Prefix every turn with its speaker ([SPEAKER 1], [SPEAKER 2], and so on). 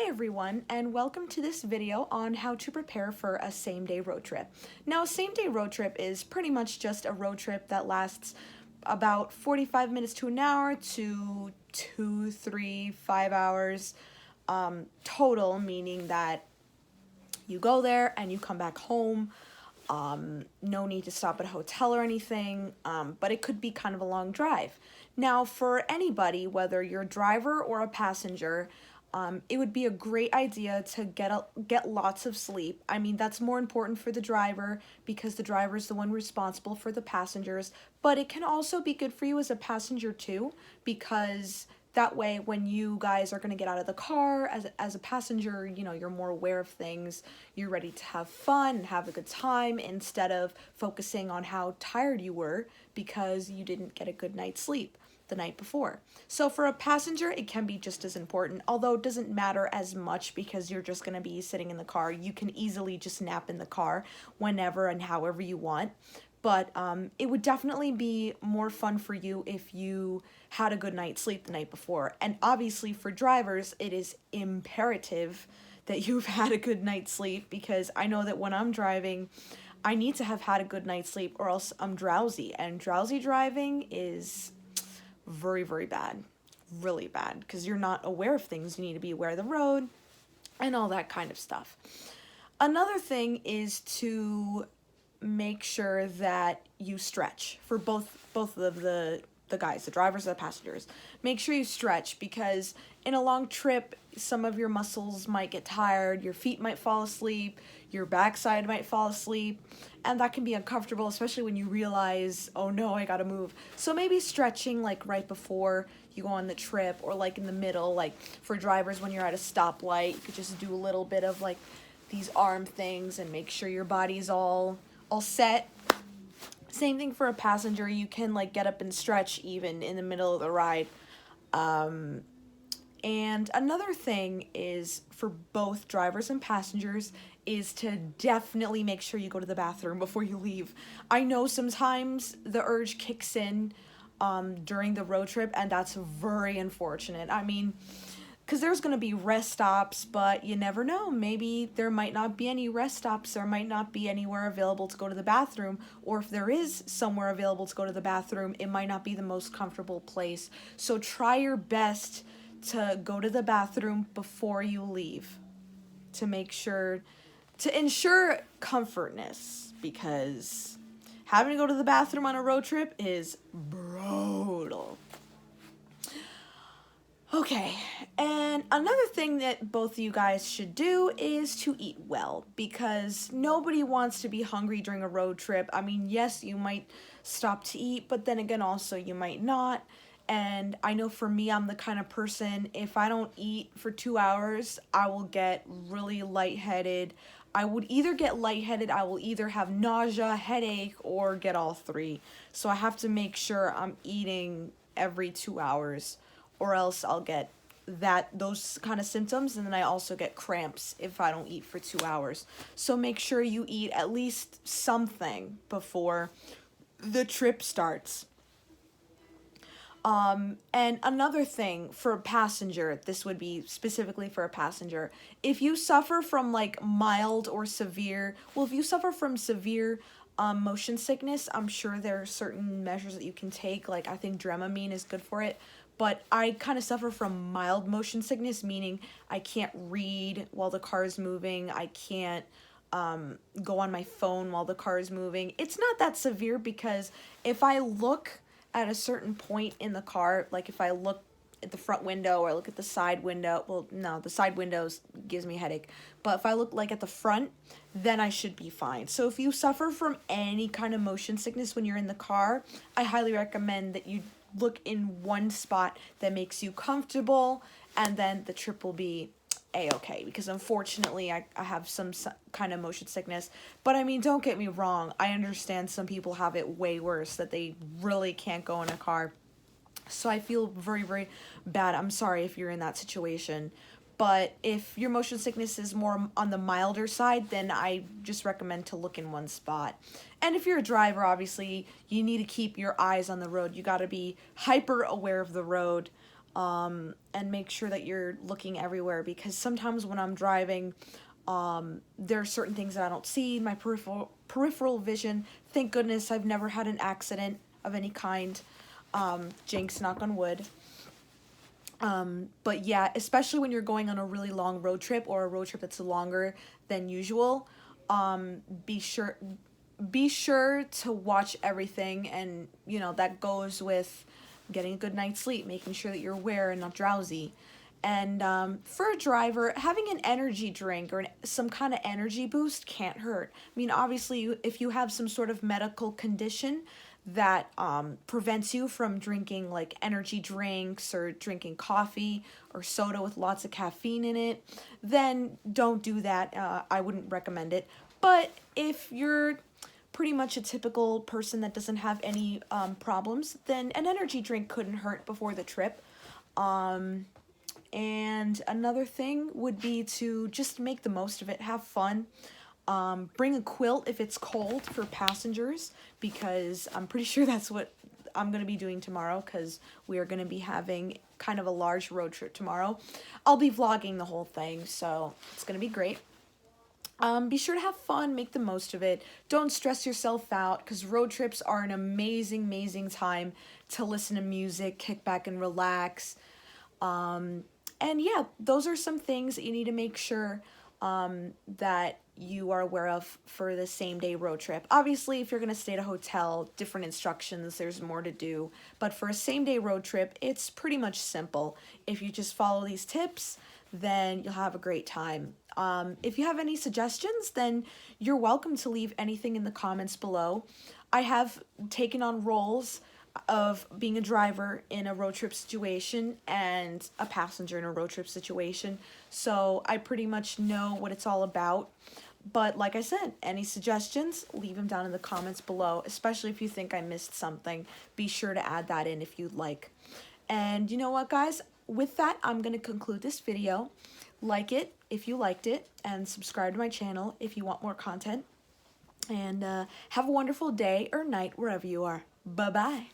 [SPEAKER 1] everyone, and welcome to this video on how to prepare for a same-day road trip. Now, a same-day road trip is pretty much just a road trip that lasts about 45 minutes to an hour to 2, 3, 5 hours total, meaning that you go there and you come back home. No need to stop at a hotel or anything, but it could be kind of a long drive. Now, for anybody, whether you're a driver or a passenger, it would be a great idea to get lots of sleep. I mean, that's more important for the driver because the driver is the one responsible for the passengers, but it can also be good for you as a passenger too, because that way when you guys are going to get out of the car as a passenger, you know, you're more aware of things, you're ready to have fun and have a good time instead of focusing on how tired you were because you didn't get a good night's sleep the night before. So for a passenger, it can be just as important, although it doesn't matter as much because you're just going to be sitting in the car. You can easily just nap in the car whenever and however you want. But it would definitely be more fun for you if you had a good night's sleep the night before. And obviously for drivers, it is imperative that you've had a good night's sleep, because I know that when I'm driving, I need to have had a good night's sleep or else I'm drowsy. And drowsy driving is very, very bad. Really bad, because you're not aware of things. You need to be aware of the road and all that kind of stuff. Another thing is to make sure that you stretch for both of the guys, the drivers and the passengers. Make sure you stretch, because in a long trip, some of your muscles might get tired, your feet might fall asleep, your backside might fall asleep, and that can be uncomfortable, especially when you realize, oh no, I gotta move. So maybe stretching like right before you go on the trip, or like in the middle, like for drivers when you're at a stoplight, you could just do a little bit of like these arm things and make sure your body's all set. Same thing for a passenger. You can like get up and stretch even in the middle of the ride. And another thing is for both drivers and passengers is to definitely make sure you go to the bathroom before you leave. I know sometimes the urge kicks in during the road trip, and that's very unfortunate. I mean, because there's going to be rest stops, but you never know. Maybe there might not be any rest stops. There might not be anywhere available to go to the bathroom. Or if there is somewhere available to go to the bathroom, it might not be the most comfortable place. So try your best to go to the bathroom before you leave, to ensure comfortness, because having to go to the bathroom on a road trip is brutal. Okay, and another thing that both of you guys should do is to eat well, because nobody wants to be hungry during a road trip. I mean, yes, you might stop to eat, but then again, also you might not. And I know for me, I'm the kind of person, if I don't eat for 2 hours, I will get really lightheaded. I would either get lightheaded, I will either have nausea, headache, or get all three. So I have to make sure I'm eating every 2 hours, or else I'll get those kind of symptoms, and then I also get cramps if I don't eat for 2 hours. So make sure you eat at least something before the trip starts. And another thing for a passenger, this would be specifically for a passenger, if you suffer from like mild or severe, if you suffer from severe motion sickness, I'm sure there are certain measures that you can take, like I think Dramamine is good for it, but I kind of suffer from mild motion sickness, meaning I can't read while the car is moving, I can't go on my phone while the car is moving. It's not that severe, because if I look at a certain point in the car, like if I look at the front window or look at the side window, well, no, the side windows gives me a headache, but if I look like at the front, then I should be fine. So if you suffer from any kind of motion sickness when you're in the car, I highly recommend that you look in one spot that makes you comfortable, and then the trip will be a-okay, because unfortunately I have some kind of motion sickness. But I mean, don't get me wrong, I understand some people have it way worse, that they really can't go in a car. So I feel very, very bad. I'm sorry if you're in that situation. But if your motion sickness is more on the milder side, then I just recommend to look in one spot. And if you're a driver, obviously, you need to keep your eyes on the road. You got to be hyper aware of the road. and make sure that you're looking everywhere, because sometimes when I'm driving, there are certain things that I don't see. My peripheral vision, thank goodness I've never had an accident of any kind. Jinx, knock on wood. But yeah, especially when you're going on a really long road trip, or a road trip that's longer than usual, be sure to watch everything, and that goes with getting a good night's sleep, making sure that you're aware and not drowsy. And for a driver, having an energy drink or some kind of energy boost can't hurt. I mean, obviously, if you have some sort of medical condition that prevents you from drinking like energy drinks or drinking coffee or soda with lots of caffeine in it, then don't do that. I wouldn't recommend it. But if you're pretty much a typical person that doesn't have any problems, then an energy drink couldn't hurt before the trip. And another thing would be to just make the most of it, have fun. Bring a quilt if it's cold for passengers, because I'm pretty sure that's what I'm going to be doing tomorrow, because we are going to be having kind of a large road trip tomorrow. I'll be vlogging the whole thing, so it's going to be great. Be sure to have fun, make the most of it. Don't stress yourself out, because road trips are an amazing, amazing time to listen to music, kick back and relax. And yeah, those are some things that you need to make sure that you are aware of for the same day road trip. Obviously, if you're going to stay at a hotel, different instructions, there's more to do. But for a same day road trip, it's pretty much simple. If you just follow these tips, then you'll have a great time. If you have any suggestions, then you're welcome to leave anything in the comments below. I have taken on roles of being a driver in a road trip situation and a passenger in a road trip situation, so I pretty much know what it's all about. But like I said, any suggestions, leave them down in the comments below, especially if you think I missed something. Be sure to add that in if you'd like. And you know what, guys? With that, I'm going to conclude this video. Like it if you liked it, and subscribe to my channel if you want more content. And have a wonderful day or night wherever you are. Bye-bye.